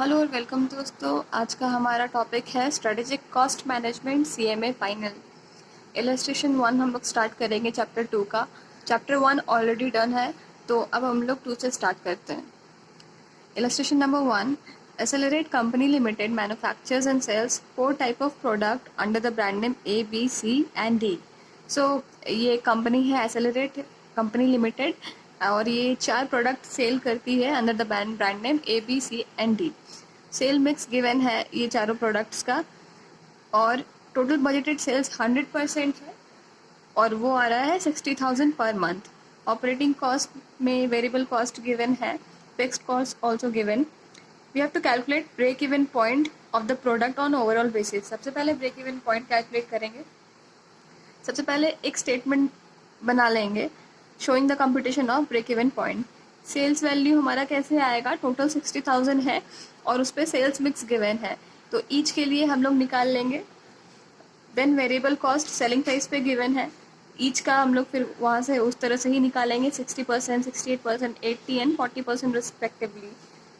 Hello और welcome दोस्तों। आज का हमारा टॉपिक है strategic cost management CMA final. Illustration 1 हम लोग स्टार्ट करेंगे चैप्टर 2 का। चैप्टर 1 ऑलरेडी डन है, तो अब हम लोग 2 से स्टार्ट करते हैं। Illustration number 1. Accelerate Company Limited manufactures and sells 4 type of product under the brand name A, B, C and D. So ये कंपनी है Accelerate Company Limited और ये 4 प्रोडक्ट सेल करती है under the brand name A, B, C and D. Sale mix given है ये चारों products का और टोटल बजटेड सेल्स 100% है और वो आ रहा है 60,000 पर मंथ। ऑपरेटिंग कॉस्ट में वेरिएबल कॉस्ट गिवन है, fixed cost also given. We have to calculate break even point of the product on overall basis. सबसे पहले ब्रेक इवन पॉइंट कैलकुलेट करेंगे। सबसे पहले एक स्टेटमेंट बना लेंगे showing the computation of break even point. Sales value हमारा कैसे आएगा, टोटल 60,000 है और उस पर सेल्स मिक्स गिवन है, तो ईच के लिए हम लोग निकाल लेंगे। Then variable cost selling price पे गिवन है, ईच का हम लोग फिर वहाँ से उस तरह से ही निकालेंगे 60%, 68%, 80 एंड 40% रिस्पेक्टिवली,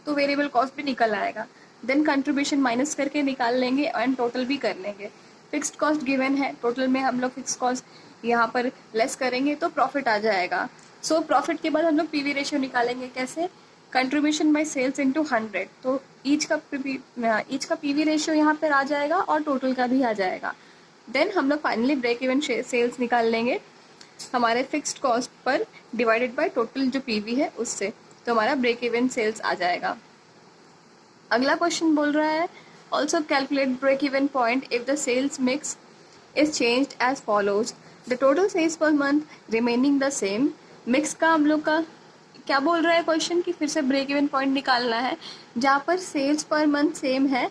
तो वेरिएबल कॉस्ट भी निकल आएगा। देन कंट्रीब्यूशन माइनस करके निकाल लेंगे एंड टोटल भी कर लेंगे। फिक्स्ड कॉस्ट गिवन है, टोटल में हम लोग फिक्स कॉस्ट यहाँ पर लेस करेंगे तो प्रॉफिट आ जाएगा। सो प्रॉफिट के बाद हम लोग पीवी रेशियो निकालेंगे कैसे, कंट्रीब्यूशन बाय सेल्स इंटू 100, तो ईच का पीवी रेशियो यहाँ पर आ जाएगा और टोटल का भी आ जाएगा। देन हम लोग फाइनली ब्रेक इवन सेल्स निकाल लेंगे हमारे fixed cost per divided by total जो पीवी है उससे, तो हमारा ब्रेक इवन सेल्स आ जाएगा। अगला क्वेश्चन बोल रहा है also calculate break even point if the sales mix is changed as follows, the total sales per month remaining the same. Mix का हम लोग का क्या बोल रहा है क्वेश्चन कि फिर से ब्रेक इवन पॉइंट निकालना है जहाँ पर सेल्स पर मंथ सेम है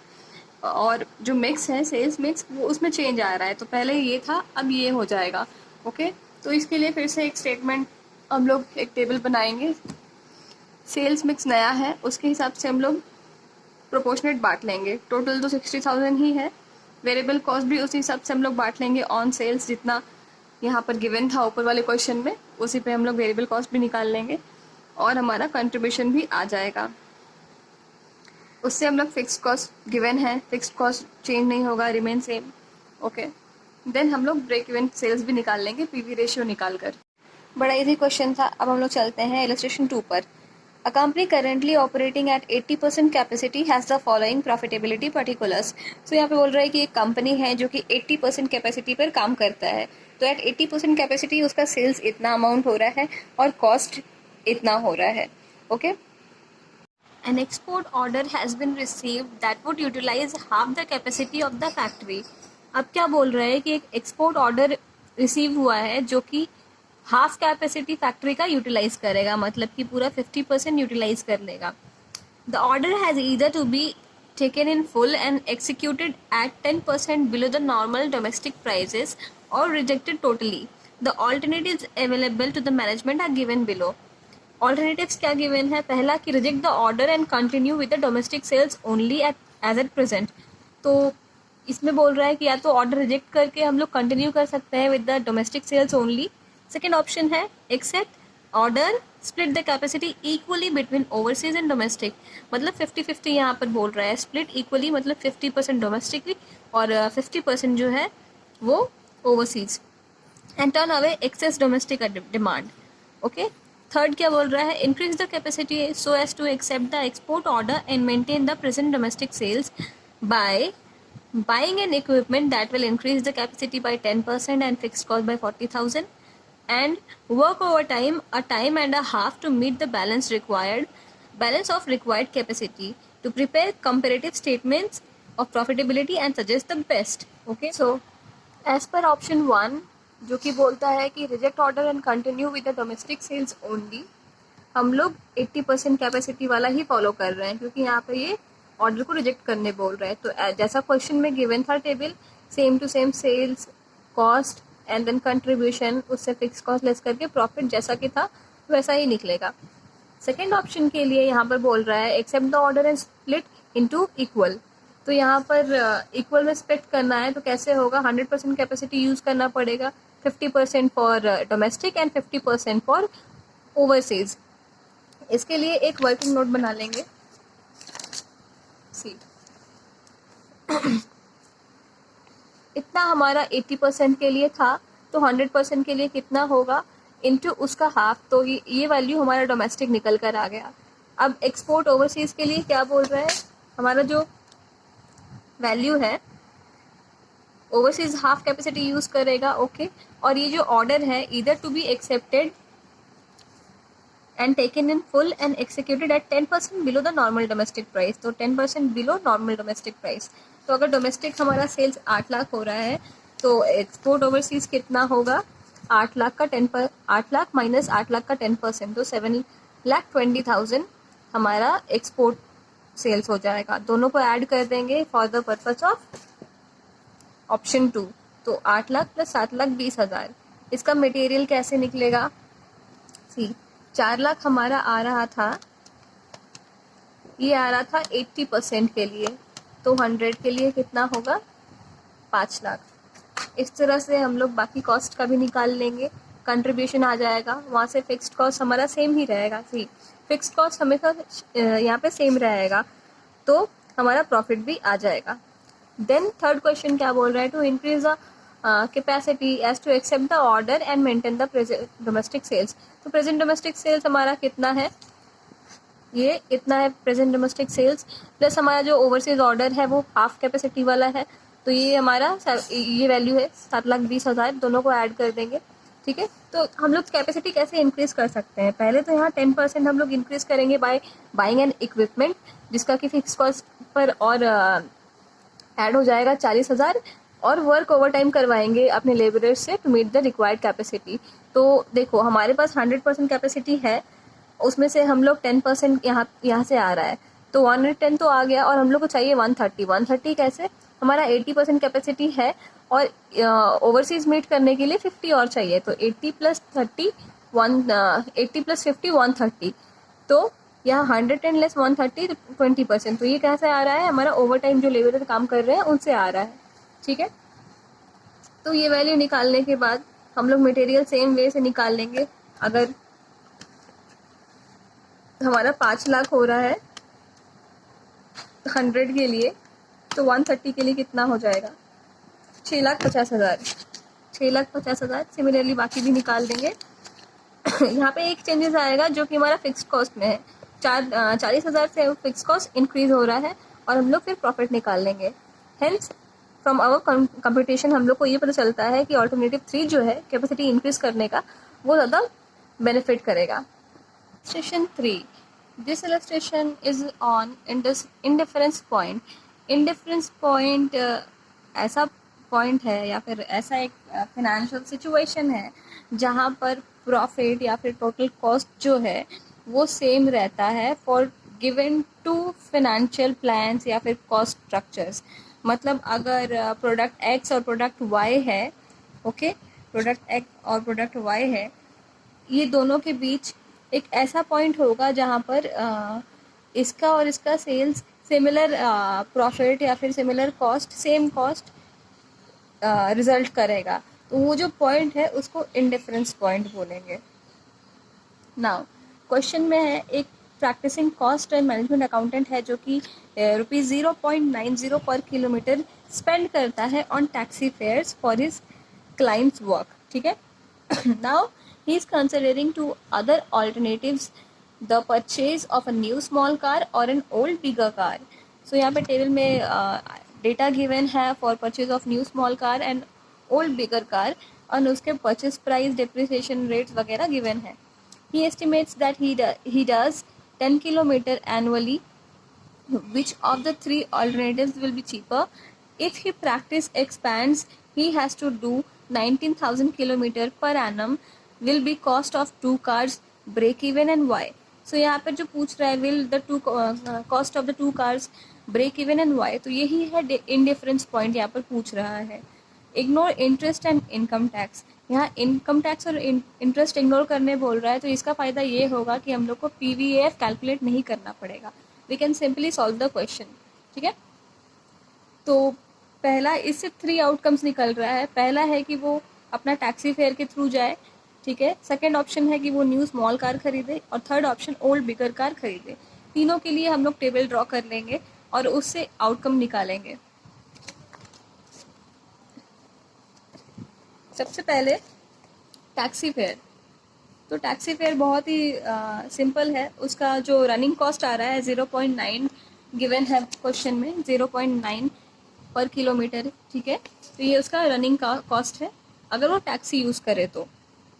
और जो मिक्स है सेल्स मिक्स वो उसमें चेंज आ रहा है, तो पहले ये था अब ये हो जाएगा। ओके, तो इसके लिए फिर से एक स्टेटमेंट हम लोग एक टेबल बनाएंगे। सेल्स मिक्स नया है, उसके हिसाब से हम लोग प्रोपोर्शनेट बांट लेंगे। टोटल तो 60,000 ही है, वेरिएबल कॉस्ट भी उसी हिसाब से हम लोग बांट लेंगे ऑन सेल्स, जितना यहाँ पर गिवन था ऊपर वाले क्वेश्चन में उसी पे हम लोग वेरिएबल कॉस्ट भी निकाल लेंगे और हमारा कंट्रीब्यूशन भी आ जाएगा। उससे हम लोग फिक्स कॉस्ट गिवन है, फिक्स्ड कॉस्ट चेंज नहीं होगा, रिमेन सेम। ओके, देन हम लोग ब्रेक इवन सेल्स भी निकाल लेंगे पीवी रेशियो निकाल कर। बड़ा इजी क्वेश्चन था। अब हम लोग चलते हैं इलस्ट्रेशन 2 पर। A company currently operating eight 80% capacity has the following profitability particulars. तो यहाँ पे बोल रहा है कि एक कंपनी है जो कि 80% कैपेसिटी पर काम करता है, तो एट 80% कैपेसिटी उसका सेल्स इतना अमाउंट हो रहा है और कॉस्ट इतना हो रहा है। Okay, An export order has been received that would utilize half the capacity of the factory. अब क्या बोल रहा है कि एक एक्सपोर्ट ऑर्डर रिसीव हुआ है जो कि हाफ कैपेसिटी फैक्ट्री का यूटिलाइज करेगा, मतलब कि पूरा 50% यूटिलाइज कर लेगा। The order has either to be taken in full and executed at 10% below the normal domestic prices or rejected totally. The alternatives available to the management are given below. Alternatives क्या given है, पहला कि reject the order and continue with the domestic sales only as at present. तो इसमें बोल रहा है कि या तो ऑर्डर रिजेक्ट करके हम लोग कंटिन्यू कर सकते हैं with the domestic sales only. Second option है except order split the capacity equally between overseas and domestic, मतलब 50-50 यहाँ पर बोल रहा है। स्प्लिट इक्वली मतलब 50% डोमेस्टिकली और 50% जो है वो overseas, and turn away excess domestic demand. Okay, third क्या बोल रहा है, increase the capacity so as to accept the export order and maintain the present domestic sales by buying an equipment that will increase the capacity by 10% and fixed cost by 40,000 and work overtime a time and a half to meet the balance of required capacity to prepare comparative statements of profitability and suggest the best. Okay, so as per option 1 जो कि बोलता है कि reject order and continue with the domestic sales only, हम लोग 80% capacity वाला ही follow कर रहे हैं क्योंकि यहाँ पे ये ऑर्डर को रिजेक्ट करने बोल रहे हैं। तो जैसा क्वेश्चन में गिवन था table, same to same sales cost and then contribution, उससे फिक्स कॉस्ट लेस करके प्रॉफिट जैसा कि था वैसा ही निकलेगा। सेकेंड ऑप्शन के लिए यहाँ पर बोल रहा है accept the order and split into equal, तो यहाँ पर इक्वल में स्प्लिट करना है तो कैसे होगा, 100% कैपेसिटी यूज करना पड़ेगा, 50% for domestic and 50% for overseas. इसके लिए एक वर्किंग नोट बना लेंगे। सी इतना हमारा 80% के लिए था, तो 100% के लिए कितना होगा इनटू उसका हाफ, तो ये वैल्यू हमारा डोमेस्टिक निकल कर आ गया। अब एक्सपोर्ट ओवरसीज़ के लिए क्या बोल रहा है, हमारा जो वैल्यू है ओवरसीज हाफ कैपेसिटी यूज़ करेगा, ओके। और ये जो ऑर्डर है either to be accepted and taken in full and executed at 10% below the normal domestic price, तो 10% below normal domestic price। तो अगर डोमेस्टिक हमारा सेल्स 8 लाख हो रहा है तो एक्सपोर्ट ओवरसीज कितना होगा, 8 लाख का 8 लाख माइनस 8 लाख का 10%, तो 7,20,000 हमारा एक्सपोर्ट सेल्स हो जाएगा। दोनों को ऐड कर देंगे for the purpose of option 2, तो 8 लाख प्लस 7,20,000। इसका मटेरियल कैसे निकलेगा, सी 4 लाख हमारा आ रहा था, ये आ रहा था 80% के लिए, तो 100 के लिए कितना होगा 5 लाख। इस तरह से हम लोग बाकी कॉस्ट का भी निकाल लेंगे, कंट्रीब्यूशन आ जाएगा, वहाँ से फिक्स्ड कॉस्ट हमारा सेम ही रहेगा। सी फिक्स्ड कॉस्ट हमेशा यहाँ पे सेम रहेगा, तो हमारा प्रॉफिट भी आ जाएगा। देन थर्ड क्वेश्चन क्या बोल रहा है, to increase the capacity as to accept the order and maintain the present domestic sales. तो प्रेजेंट डोमेस्टिक सेल्स हमारा कितना है, ये इतना है प्रेजेंट डोमेस्टिक सेल्स, प्लस हमारा जो ओवरसीज ऑर्डर है वो हाफ कैपेसिटी वाला है, तो ये हमारा ये वैल्यू है 7,20,000, दोनों को ऐड कर देंगे, ठीक है। तो हम लोग कैपेसिटी कैसे इंक्रीज कर सकते हैं, पहले तो यहाँ 10% हम लोग इंक्रीज करेंगे बाय बाइंग एन इक्विपमेंट, जिसका कि फिक्स कॉस्ट पर और ऐड हो जाएगा 40,000, और वर्क ओवर टाइम करवाएंगे अपने लेबरर्स से to meet the required capacity. तो देखो हमारे पास 100% कैपेसिटी है, उसमें से हम लोग 10% यहाँ से आ रहा है, तो 110 तो आ गया, और हम लोग को चाहिए 130 कैसे, हमारा 80% कैपेसिटी है और ओवरसीज मीट करने के लिए 50 और चाहिए, तो 80 + 30 80 + 50 130, तो यहाँ 110 लेस 130 20%, तो ये कैसे आ रहा है, हमारा ओवर टाइम जो लेबर काम कर रहे हैं उनसे आ रहा है, ठीक है। तो ये वैल्यू निकालने के बाद हम लोग मटेरियल सेम वे से निकाल लेंगे। अगर हमारा 5 लाख हो रहा है 100 के लिए, तो 130 के लिए कितना हो जाएगा 6,50,000, 6,50,000। सिमिलरली बाकी भी निकाल देंगे। यहाँ पे एक चेंजेस आएगा जो कि हमारा फिक्स कॉस्ट में है, 40,000 से फिक्स कॉस्ट इंक्रीज हो रहा है, और हम लोग फिर प्रॉफिट निकाल लेंगे। हेंस फ्रॉम आवर कंप्यूटेशन हम लोग को ये पता चलता है कि ऑल्टरनेटिव 3 जो है कैपेसिटी इंक्रीज करने का, वो ज़्यादा बेनिफिट करेगा। Illustration 3. This illustration is on indifference point. Indifference point ऐसा पॉइंट है या फिर ऐसा एक फिनेंशियल सिचुएशन है जहाँ पर प्रॉफिट या फिर टोटल कॉस्ट जो है वो सेम रहता है for given to financial plans या फिर कॉस्ट स्ट्रक्चर्स। मतलब अगर प्रोडक्ट एक्स और प्रोडक्ट वाई है, ओके, प्रोडक्ट एक्स और प्रोडक्ट वाई है, ये दोनों के बीच एक ऐसा पॉइंट होगा जहाँ पर इसका और इसका सेल्स सिमिलर प्रॉफिट या फिर similar cost, same cost result करेगा, तो वो जो पॉइंट है उसको इंडिफरेंस पॉइंट बोलेंगे। नाउ क्वेश्चन में है एक practising cost and management accountant है जो कि ₹0.90 पर किलोमीटर स्पेंड करता है on taxi fares for his clients work, ठीक है। Now he is considering two other alternatives, the purchase of a new small car or an old bigger car. So यहाँ पे table में data given है for purchase of new small car and old bigger car, और उसके purchase price, depreciation rates वगैरह given है। He estimates that he does 10 kilometer annually. Which of the 3 alternatives will be cheaper? If he practice expands, he has to do 19,000 kilometer per annum. Will be cost of 2 cars, break even and why? So यहाँ पर जो पूछ रहा है will the two cost of the 2 cars, break even and why, तो यही है indifference point यहाँ पर पूछ रहा है। Ignore interest and income tax, यहाँ इनकम टैक्स और इंटरेस्ट इग्नोर करने बोल रहा है, तो इसका फ़ायदा ये होगा कि हम लोग को PVAF कैलकुलेट नहीं करना पड़ेगा, we can simply solve the question, ठीक है। तो पहला इससे 3 आउटकम्स निकल रहा है। पहला है कि वो अपना टैक्सी फेयर के थ्रू जाए, ठीक है। सेकेंड ऑप्शन है कि वो न्यू स्मॉल कार खरीदे, और थर्ड ऑप्शन ओल्ड बिगर कार खरीदे। तीनों के लिए हम लोग टेबल ड्रॉ कर लेंगे। और उससे आउटकम निकालेंगे। सबसे पहले टैक्सी फेयर। तो टैक्सी फेयर बहुत ही सिंपल है। उसका जो रनिंग कॉस्ट आ रहा है 0.9 गिवन है क्वेश्चन में, 0.9 पर किलोमीटर, ठीक है। तो ये उसका रनिंग का कॉस्ट है अगर वो टैक्सी यूज़ करे तो,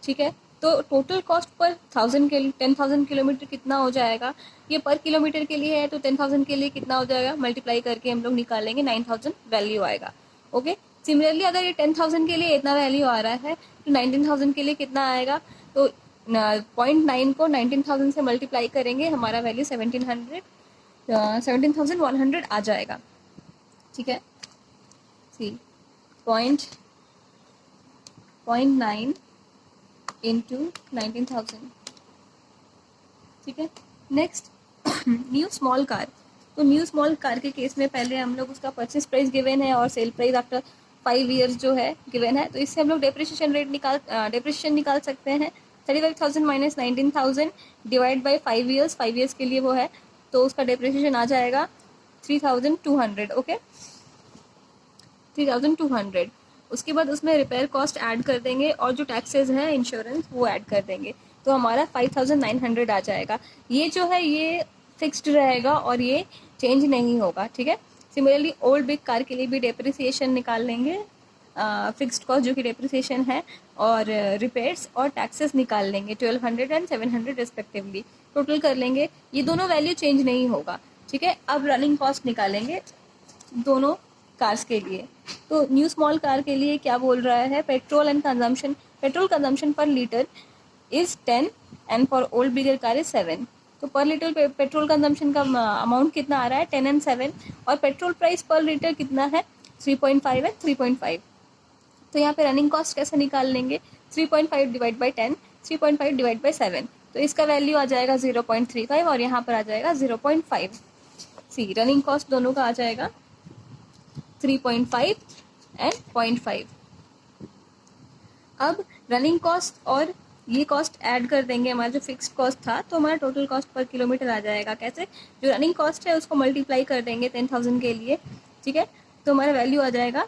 ठीक है। तो टोटल कॉस्ट पर 10,000 किलोमीटर कितना हो जाएगा, ये पर किलोमीटर के लिए है, तो 10,000 के लिए कितना हो जाएगा, मल्टीप्लाई करके हम लोग निकालेंगे, 9,000 वैल्यू आएगा। ओके, सिमिलरली अगर ये 10,000 के लिए इतना वैल्यू आ रहा है तो 19,000 के लिए कितना आएगा, तो 0.9 को 19,000 से मल्टीप्लाई करेंगे, हमारा वैल्यू 17,100 आ जाएगा, ठीक है। सी 0.9 इंटू 19,000, ठीक है। Next new small car. तो न्यू स्मॉल कार के केस में पहले हम लोग उसका परचेज प्राइस गिवन है और सेल प्राइस आफ्टर 5 ईयर्स जो है गिवन है, तो इससे हम लोग डेप्रिसिएशन निकाल सकते हैं। 35,000 minus 19,000 divide by 5 years, 5 years के लिए वो है, तो उसका डेप्रिसिएशन आ जाएगा 3,200। ओके, 3,200। उसके बाद उसमें रिपेयर कॉस्ट ऐड कर देंगे और जो टैक्सेस हैं, इंश्योरेंस, वो ऐड कर देंगे, तो हमारा 5,900 आ जाएगा। ये जो है ये फिक्स्ड रहेगा और ये चेंज नहीं होगा, ठीक है। सिमिलरली ओल्ड बिग कार के लिए भी डेप्रिसिएशन निकाल लेंगे, फिक्स्ड कॉस्ट जो कि डेप्रिसिएशन है, और रिपेयर्स और टैक्सेस निकाल लेंगे 1,200 एंड 700 रिस्पेक्टिवली, टोटल कर लेंगे, ये दोनों वैल्यू चेंज नहीं होगा, ठीक है। अब रनिंग कॉस्ट निकालेंगे दोनों कार्स के लिए। तो न्यू स्मॉल कार के लिए क्या बोल रहा है, पेट्रोल कंजम्पशन पर litre is 10 and for old bigger car is 7। तो पर लीटर पेट्रोल कंजम्पशन का अमाउंट कितना आ रहा है, 10 एंड 7, और पेट्रोल प्राइस पर लीटर कितना है, 3.5 एंड 3.5। तो यहाँ पे रनिंग कॉस्ट कैसे निकाल लेंगे, 3.5 डिवाइड बाई 10, 3.5 डिवाइड बाई 7, तो इसका वैल्यू आ जाएगा 0.35 और यहाँ पर आ जाएगा 0.5। सी रनिंग कॉस्ट दोनों का आ जाएगा 3.5 एंड 0.5। अब रनिंग कॉस्ट और ये कॉस्ट ऐड कर देंगे, हमारा जो फिक्स्ड कॉस्ट था, तो हमारा टोटल कॉस्ट पर किलोमीटर आ जाएगा। कैसे, जो रनिंग कॉस्ट है उसको मल्टीप्लाई कर देंगे 10,000 के लिए, ठीक है, तो हमारा वैल्यू आ जाएगा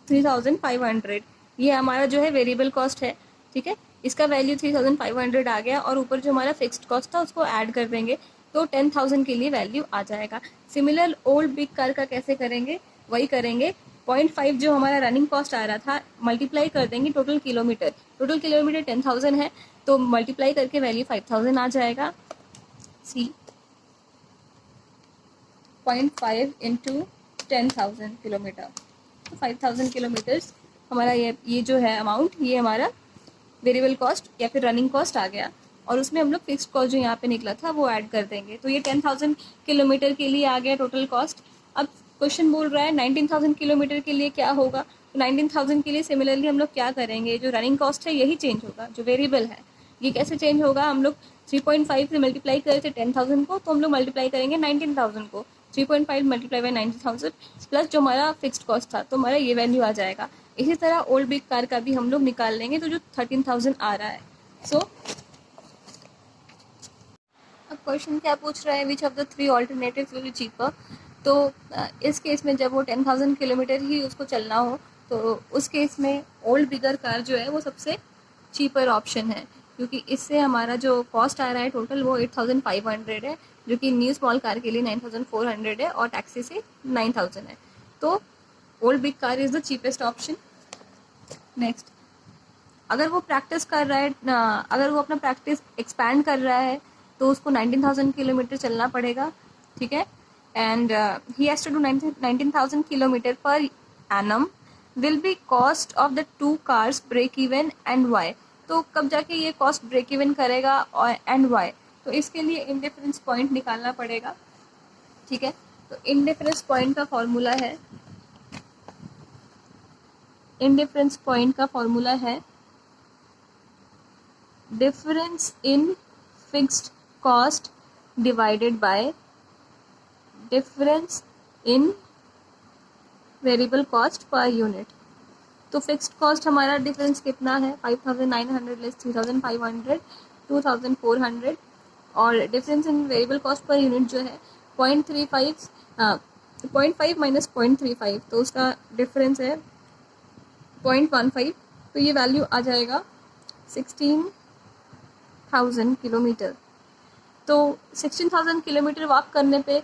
3,500। ये हमारा जो है वेरिएबल कॉस्ट है, ठीक है, इसका वैल्यू 3,500 आ गया, और ऊपर जो हमारा फिक्स्ड कॉस्ट था उसको ऐड कर देंगे, तो 10,000 के लिए वैल्यू आ जाएगा। सिमिलर ओल्ड बिग कार का कैसे करेंगे, वही करेंगे, 0.5 जो हमारा रनिंग कॉस्ट आ रहा था मल्टीप्लाई कर देंगे टोटल किलोमीटर 10,000 है, तो मल्टीप्लाई करके वैल्यू 5,000 आ जाएगा। सी 0.5 इंटू 10,000 किलोमीटर, तो 5,000 किलोमीटर्स हमारा ये जो है अमाउंट, ये हमारा वेरिएबल कॉस्ट या फिर रनिंग कॉस्ट आ गया, और उसमें हम लोग फिक्स्ड कॉस्ट जो यहाँ पे निकला था वो ऐड कर देंगे, तो ये 10,000 किलोमीटर के लिए आ गया टोटल कॉस्ट। अब क्वेश्चन बोल रहा है 19,000 किलोमीटर के लिए क्या होगा, तो 19,000 के लिए सिमिलरली हम लोग क्या करेंगे, जो रनिंग कॉस्ट है यही चेंज होगा, जो वेरिएबल है ये कैसे चेंज होगा, हम लोग 3.5 से मल्टीप्लाई करे थे 10,000 को, तो हम लोग मल्टीप्लाई करेंगे 19,000 को, 3.5 मल्टीप्लाई बाई 19,000 प्लस जो हमारा फिक्स्ड कॉस्ट था, तो हमारा ये वैल्यू आ जाएगा। इसी तरह ओल्ड बिग कार का भी हम लोग निकाल लेंगे, तो जो 13,000 आ रहा है। सो अब क्वेश्चन क्या पूछ रहा है, which of the 3 alternatives will be cheaper. तो इस केस में जब वो 10,000 किलोमीटर ही उसको चलना हो, तो उस केस में ओल्ड बिगर कार जो है वो सबसे चीपर ऑप्शन है, क्योंकि इससे हमारा जो कॉस्ट आ रहा है टोटल वो 8,500 है, जो कि न्यू स्मॉल कार के लिए 9,400 है, और टैक्सी से 9,000 है। तो old big car is the cheapest option. Next, अगर वो प्रैक्टिस कर रहा है, अगर वो अपना प्रैक्टिस एक्सपैंड कर रहा है, तो उसको 19,000 किलोमीटर चलना पड़ेगा, ठीक है, and he has to do 19,000 kilometre per annum, will be cost of the 2 cars break even and why. तो कब जाके ये कॉस्ट ब्रेक इवन करेगा और एंड वाई, तो इसके लिए इंडिफरेंस पॉइंट निकालना पड़ेगा, ठीक है। तो इंडिफरेंस पॉइंट का फॉर्मूला है, इंडिफरेंस पॉइंट का फॉर्मूला है difference in fixed cost divided by difference in variable cost per unit. तो फिक्स्ड कॉस्ट हमारा डिफरेंस कितना है, 5,900 लेस 3,500, 2,400, और difference in variable cost per unit जो है 0.35 हाँ, 0.5 माइनस 0.35, तो उसका डिफरेंस है 0.15, तो ये वैल्यू आ जाएगा 16,000 किलोमीटर। तो 16,000 किलोमीटर वॉक करने पे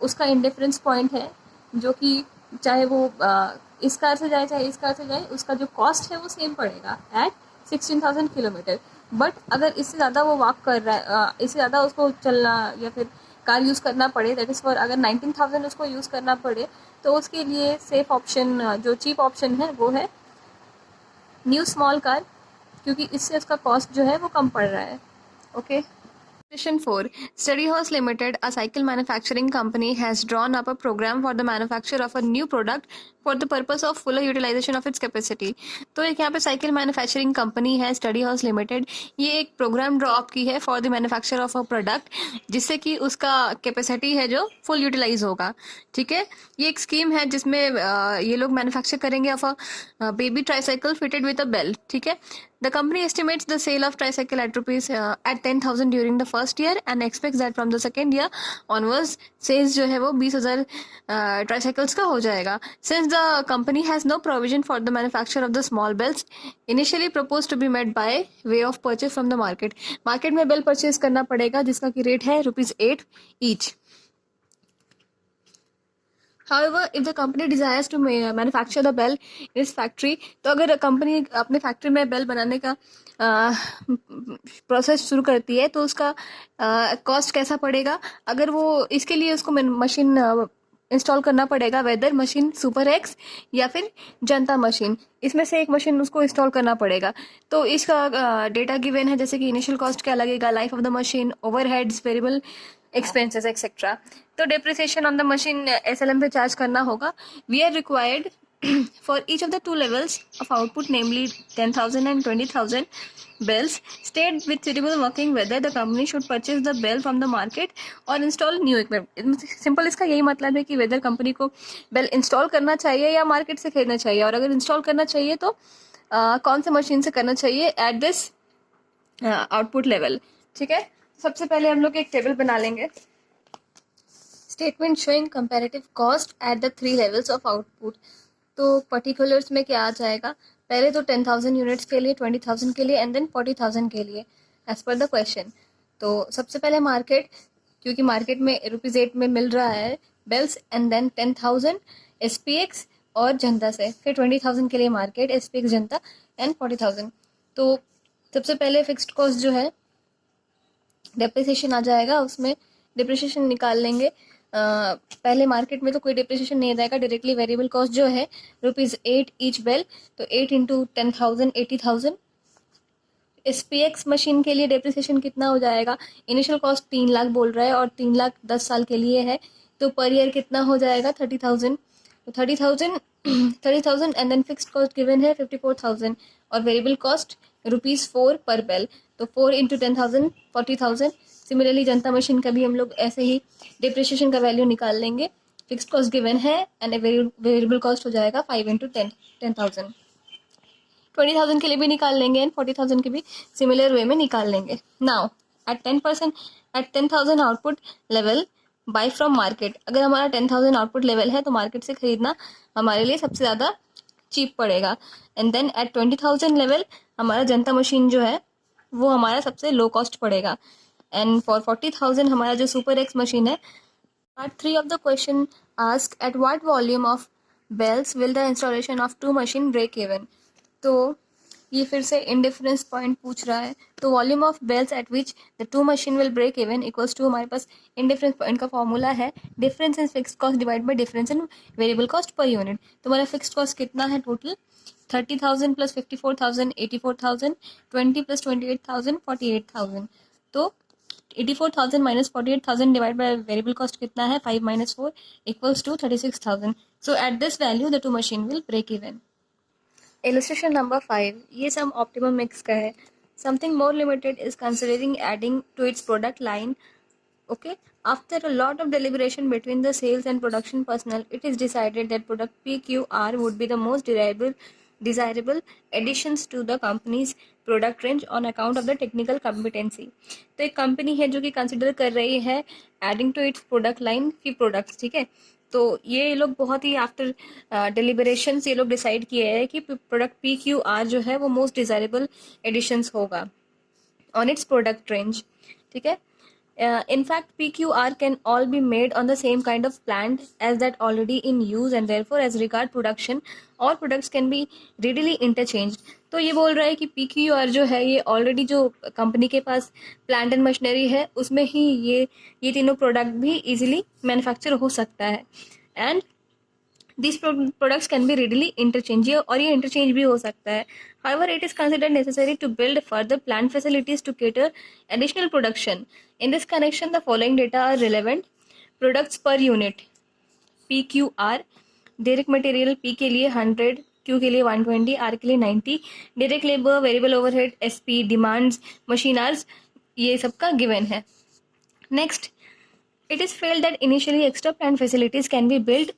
उसका इंडिफरेंस पॉइंट है, जो कि चाहे वो इस कार से जाए चाहे इस कार से जाए, उसका जो कॉस्ट है वो सेम पड़ेगा एट 16,000 किलोमीटर। बट अगर इससे ज़्यादा वो वॉक कर रहा है, इससे ज़्यादा उसको चलना या फिर कार यूज़ करना पड़े, दैट इज़ फॉर अगर 19,000 उसको यूज़ करना पड़े, तो उसके लिए सेफ ऑप्शन, जो चीप ऑप्शन है वो है न्यू स्मॉल कार, क्योंकि इससे उसका कॉस्ट जो है वो कम पड़ रहा है। Okay. Question 4. Study House Limited, a cycle manufacturing company, has drawn up a program for the manufacture of a new product for the purpose of fuller utilization of its capacity. तो एक यहाँ पे साइकिल मैन्युफैक्चरिंग कंपनी है study house limited, ये एक programme draw up की है for the manufacture of a product, जिससे कि उसका कैपेसिटी है जो फुल यूटिलाइज होगा। ठीक है, ये एक स्कीम है जिसमें ये लोग मैन्युफैक्चर करेंगे of a baby tricycle fitted with a bell. ठीक है, the company estimates the sale of tricycle at rupees at 10,000 during the first year and expects that from the second year onwards sales जो है वो 20,000 tricycles का हो जाएगा। Since the company has no provision for the manufacture of the small bells initially proposed to be made by way of purchase from the market, market में bell purchase करना पड़ेगा जिसका की रेट है ₹8 each. However, if the company desires to manufacture the bell in its factory, तो अगर company अपने factory में बेल बनाने का प्रोसेस शुरू करती है तो उसका कॉस्ट कैसा पड़ेगा? अगर वो इसके लिए उसको मशीन इंस्टॉल करना पड़ेगा, वेदर मशीन, सुपर एक्स या फिर जनता मशीन, इसमें से एक मशीन उसको इंस्टॉल करना पड़ेगा। तो इसका डेटा गिवन है, जैसे कि इनिशियल कॉस्ट क्या लगेगा, life of the machine, overheads, variable expenses etcetera. तो depreciation on the machine SLM पे चार्ज करना होगा। We are required for each of the two levels of output, namely 10,000 and 20,000 bells, state with suitable working whether the company should purchase the bell from the market or install new equipment. Simple इसका यही मतलब है कि weather company को bell install करना चाहिए या market से खरीदना चाहिए, और अगर इंस्टॉल करना चाहिए तो कौन से मशीन से करना चाहिए एट दिस आउटपुट लेवल। ठीक है, सबसे पहले हम लोग एक टेबल बना लेंगे, statement showing comparative cost at the 3 levels of output. तो पर्टिकुलर्स में क्या आ जाएगा, पहले तो 10,000 यूनिट्स के लिए, 20,000 के लिए एंड देन 40,000 के लिए एज पर द क्वेश्चन। तो सबसे पहले मार्केट, क्योंकि मार्केट में ₹8 में मिल रहा है बेल्स, एंड देन 10,000 SPX और जनता से, फिर 20,000 के लिए मार्केट, SPX, जनता एंड 40,000। तो सबसे पहले फिक्स्ड कॉस्ट जो है डेप्रिसिएशन आ जाएगा, उसमें डिप्रिसिएशन निकाल लेंगे। पहले मार्केट में तो कोई डिप्रिसिएशन नहीं रहेगा, डायरेक्टली वेरिएबल कॉस्ट जो है ₹8 ईच बेल, तो 8 इंटू 10,000 80,000। SPX मशीन के लिए डिप्रिसिएशन कितना हो जाएगा, इनिशियल कॉस्ट 3 लाख बोल रहा है और 3 लाख 10 साल के लिए है, तो पर ईयर कितना हो जाएगा 30,000। तो 30,000 and then fixed cost given है 54,000 और वेरिएबल कॉस्ट ₹4 पर बेल, तो 4 इंटू 10,000 40,000। सिमिलरली जनता मशीन का भी हम लोग ऐसे ही डिप्रिसिएशन का वैल्यू निकाल लेंगे, फिक्स्ड कॉस्ट गिवन है एंड वेरिएबल कॉस्ट हो जाएगा 5 इंटू 10,000। 20,000 के लिए भी निकाल लेंगे एंड 40,000 के भी सिमिलर वे में निकाल लेंगे। Now at 10% at 10,000 output level buy from market, अगर हमारा 10,000 आउटपुट लेवल है तो मार्केट से खरीदना हमारे लिए सबसे ज़्यादा चीप पड़ेगा। एंड देन एट 20,000 लेवल हमारा जनता मशीन जो है वो हमारा सबसे लो कॉस्ट पड़ेगा। एंड फॉर 40,000 हमारा जो सुपर एक्स मशीन है। Part 3 of the question ask at what volume of bells will the installation of 2 machine break even. तो ये फिर से इंडिफरेंस पॉइंट पूछ रहा है, तो volume of bells at which the 2 machine will break even equals to, हमारे पास इंडिफरेंस पॉइंट का फॉर्मूला है difference in fixed cost divide by difference in variable cost per unit. तो हमारा फिक्स्ड कॉस्ट कितना है टोटल, 30,000 प्लस 54,000 84,000, 20 प्लस 28,000 48,000। तो 84,000 minus 48,000 divide by variable cost कितना है 5 minus 4 equals to 36,000। So at this value the 2 machine will break even. Illustration number 5, ये सम optimum mix का है। Something more limited is considering adding to its product line. Okay, after a lot of deliberation between the sales and production personnel, it is decided that product PQR would be the most desirable additions to the company's product range on account of the technical competency. तो एक company है जो कि consider कर रही है adding to its product line की products, ठीक है। तो ये लोग बहुत ही आफ्टर डिलिबरेशंस ये लोग डिसाइड किए हैं कि प्रोडक्ट PQR जो है वो मोस्ट डिजायरेबल एडिशंस होगा ऑन इट्स प्रोडक्ट रेंज, ठीक है। In fact, PQR can all be made on the same kind of plant as that already in use, and therefore, as regard production, all products can be readily interchanged. तो ये बोल रहा है कि PQR जो है ये ऑलरेडी जो कंपनी के पास प्लांट एंड मशीनरी है उसमें ही ये तीनों प्रोडक्ट भी इजीली मैन्युफैक्चर हो सकता है, and these products can be readily interchange, और ये interchange भी हो सकता है. However, it is considered necessary to build further plant facilities to cater additional production. In this connection, the following data are relevant. Products per unit PQR, direct material P के लिए 100, Q के लिए 120, R के लिए 90, direct labour, variable overhead, SP, demands, machine hours, ये सबका given है. Next, it is felt that initially extra plant facilities can be built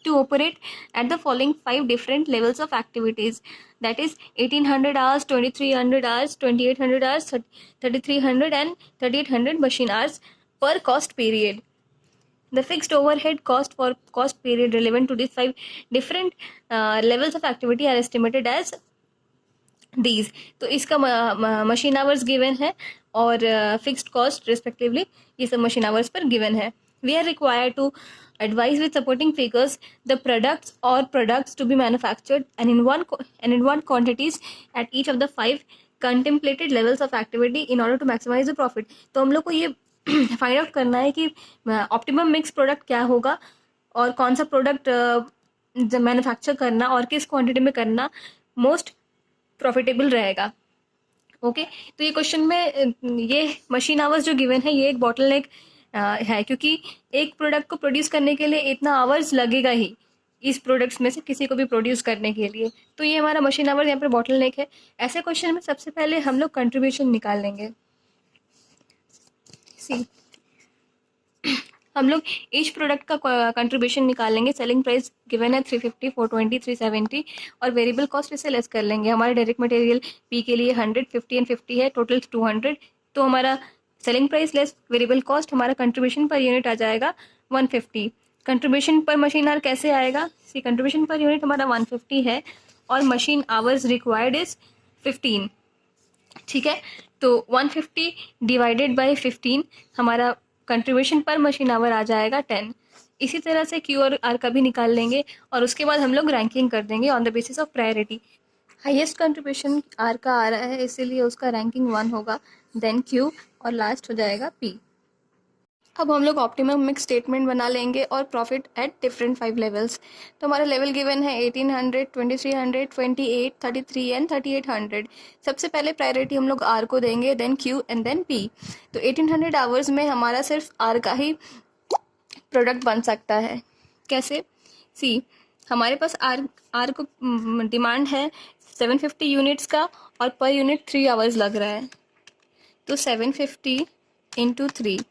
to operate at the following 5 different levels of activities, that is 1800 hours, 2300 hours, 2800 hours, 3300 and 3800 machine hours per cost period. The fixed overhead cost for cost period relevant to these 5 different levels of activity are estimated as these. तो इसका machine hours given है और fixed cost respectively ये सब machine hours पर given है. We are required to advise with supporting figures the products to be manufactured and in one quantities at each of the 5 contemplated levels of activity in order to maximize the profit. तो हम लोग को ये find out करना है कि optimum mix product क्या होगा और कौन सा प्रोडक्ट मैन्युफैक्चर करना और किस क्वांटिटी में करना मोस्ट प्रॉफिटेबल रहेगा. ओके तो ये क्वेश्चन में ये मशीन आवर्स जो गिवन है ये एक बॉटलनेक है, क्योंकि एक प्रोडक्ट को प्रोड्यूस करने के लिए इतना आवर्स लगेगा ही इस प्रोडक्ट्स में से किसी को भी प्रोड्यूस करने के लिए. तो ये हमारा मशीन आवर्स यहाँ पर बॉटलनेक है. ऐसे क्वेश्चन में सबसे पहले हम लोग कंट्रीब्यूशन निकाल लेंगे. सी हम लोग ईच प्रोडक्ट का कंट्रीब्यूशन निकाल लेंगे. सेलिंग प्राइस गिवन है 350, 420, 370 और वेरिएबल कॉस्ट इसे लेस कर लेंगे. हमारे डायरेक्ट मटेरियल P के लिए 100, 50 एंड 50 है, टोटल 200. तो हमारा selling price less variable cost, हमारा कंट्रीब्यूशन पर यूनिट आ जाएगा 150. कंट्रीब्यूशन पर मशीन आवर कैसे आएगा? सी कंट्रीब्यूशन पर यूनिट हमारा 150 है और मशीन आवर्स रिक्वायर्ड इज 15. ठीक है, तो 150 डिवाइडेड बाई 15 हमारा कंट्रीब्यूशन पर मशीन आवर आ जाएगा 10. इसी तरह से Q और R का भी निकाल लेंगे और उसके बाद हम लोग रैंकिंग कर देंगे on the basis of priority. Highest contribution R का आ रहा है इसीलिए उसका रैंकिंग 1 होगा, देन Q और लास्ट हो जाएगा P. अब हम लोग ऑप्टिमम मिक्स स्टेटमेंट बना लेंगे और प्रॉफिट एट डिफरेंट 5 लेवल्स. तो हमारा लेवल गिवन है 1800, 2300, 28, 33 एंड 3800. सबसे पहले प्रायोरिटी हम लोग R को देंगे, then Q and then P. तो 1800 आवर्स में हमारा सिर्फ R का ही प्रोडक्ट बन सकता है. कैसे? सी हमारे पास R को डिमांड है 750 यूनिट्स का और पर यूनिट 3 आवर्स लग रहा है. तो 750 इंटू 3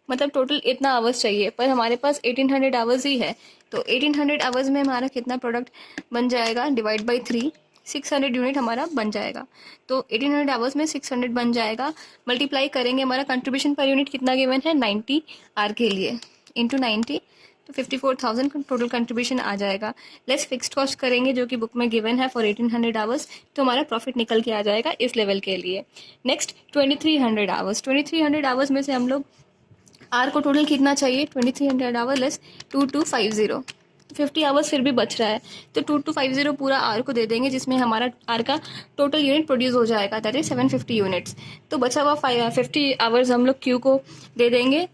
मतलब टोटल इतना आवर्स चाहिए, पर हमारे पास 1800 आवर्स ही है. तो 1800 आवर्स में हमारा कितना प्रोडक्ट बन जाएगा? डिवाइड बाई 3, 600 यूनिट हमारा बन जाएगा. तो 1800 आवर्स में 600 बन जाएगा. मल्टीप्लाई करेंगे, हमारा कंट्रीब्यूशन पर यूनिट कितना गिवन है? 90 आर के लिए इंटू 90, तो 54,000 टोटल कंट्रीब्यूशन आ जाएगा. लेस फिक्स्ड कॉस्ट करेंगे जो कि बुक में गिवन है फॉर 1800 आवर्स, तो हमारा प्रॉफिट निकल के आ जाएगा इस लेवल के लिए. Next 2300 hours. 2300 आवर्स में से हम लोग आर को टोटल कितना चाहिए? 2300 आवर लेस 2250, 50 आवर्स फिर भी बच रहा है. तो 2250 पूरा आर को दे देंगे जिसमें हमारा आर का टोटल यूनिट प्रोड्यूस हो जाएगा, दैट इज 750 यूनिट्स. तो बचा हुआ 50 आवर्स हम लोग क्यू को दे देंगे.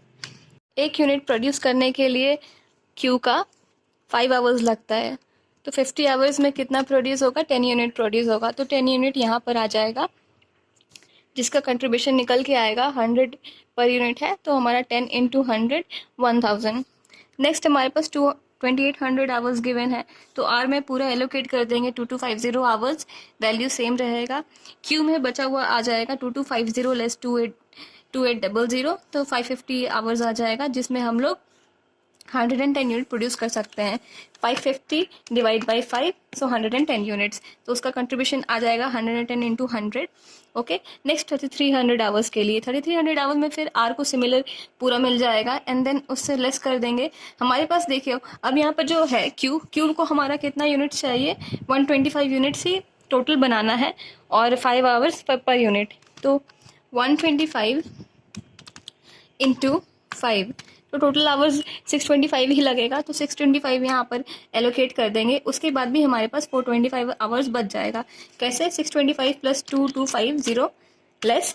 एक यूनिट प्रोड्यूस करने के लिए क्यू का 5 आवर्स लगता है. तो 50 आवर्स में कितना प्रोड्यूस होगा? 10 यूनिट प्रोड्यूस होगा. तो 10 यूनिट यहाँ पर आ जाएगा जिसका कंट्रीब्यूशन निकल के आएगा 100 पर यूनिट है. तो हमारा 10 इंटू 100 1000. नेक्स्ट हमारे पास 2800 आवर्स गिवन है, तो आर में पूरा एलोकेट कर देंगे 2250 आवर्स, वैल्यू सेम रहेगा. क्यू में बचा हुआ आ जाएगा 2250 लेस 2800, तो 550 आवर्स आ जाएगा जिसमें हम लोग 110 यूनिट प्रोड्यूस कर सकते हैं। 550 डिवाइड बाई 5, सो 110 यूनिट्स, तो उसका कंट्रीब्यूशन आ जाएगा 110 इंटू 100। ओके, नेक्स्ट 3300 आवर्स के लिए 3300 आवर्स में फिर आर को सिमिलर पूरा मिल जाएगा एंड देन उससे लेस कर देंगे। हमारे पास देखिए अब यहाँ पर जो है क्यू को हमारा कितना यूनिट्स चाहिए, 125 यूनिट्स ही टोटल बनाना है और 5 आवर्स पर यूनिट, तो 125 इंटू 5, तो टोटल आवर्स 625 ही लगेगा, तो 625 यहाँ पर एलोकेट कर देंगे। उसके बाद भी हमारे पास 425 आवर्स बच जाएगा। कैसे, 625 प्लस 2250 लेस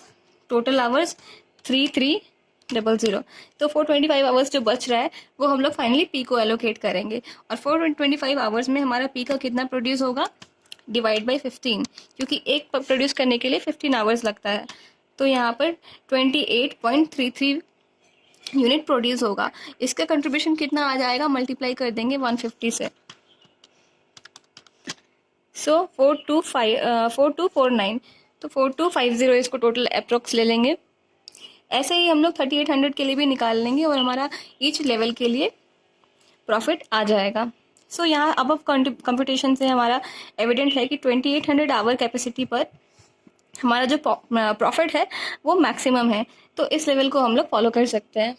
टोटल आवर्स 3300, तो 425 आवर्स जो बच रहा है वो हम लोग फाइनली पी को एलोकेट करेंगे। और 425 आवर्स में हमारा पी का कितना प्रोड्यूस होगा, डिवाइड बाई 15, क्योंकि एक प्रोड्यूस करने के लिए 15 आवर्स लगता है, तो यहाँ पर 28.33 यूनिट प्रोड्यूस होगा। इसका कंट्रीब्यूशन कितना आ जाएगा, मल्टीप्लाई कर देंगे 150 से, सो 4249, तो 4250 इसको टोटल अप्रोक्स ले लेंगे। ऐसे ही हम लोग 3800 के लिए भी निकाल लेंगे और हमारा ईच लेवल के लिए प्रॉफिट आ जाएगा। सो यहाँ अब कंप्यूटेशन से हमारा एविडेंट है कि 2800 आवर कैपेसिटी पर हमारा जो प्रॉफिट है वो मैक्सिमम है, तो इस लेवल को हम लोग फॉलो कर सकते हैं।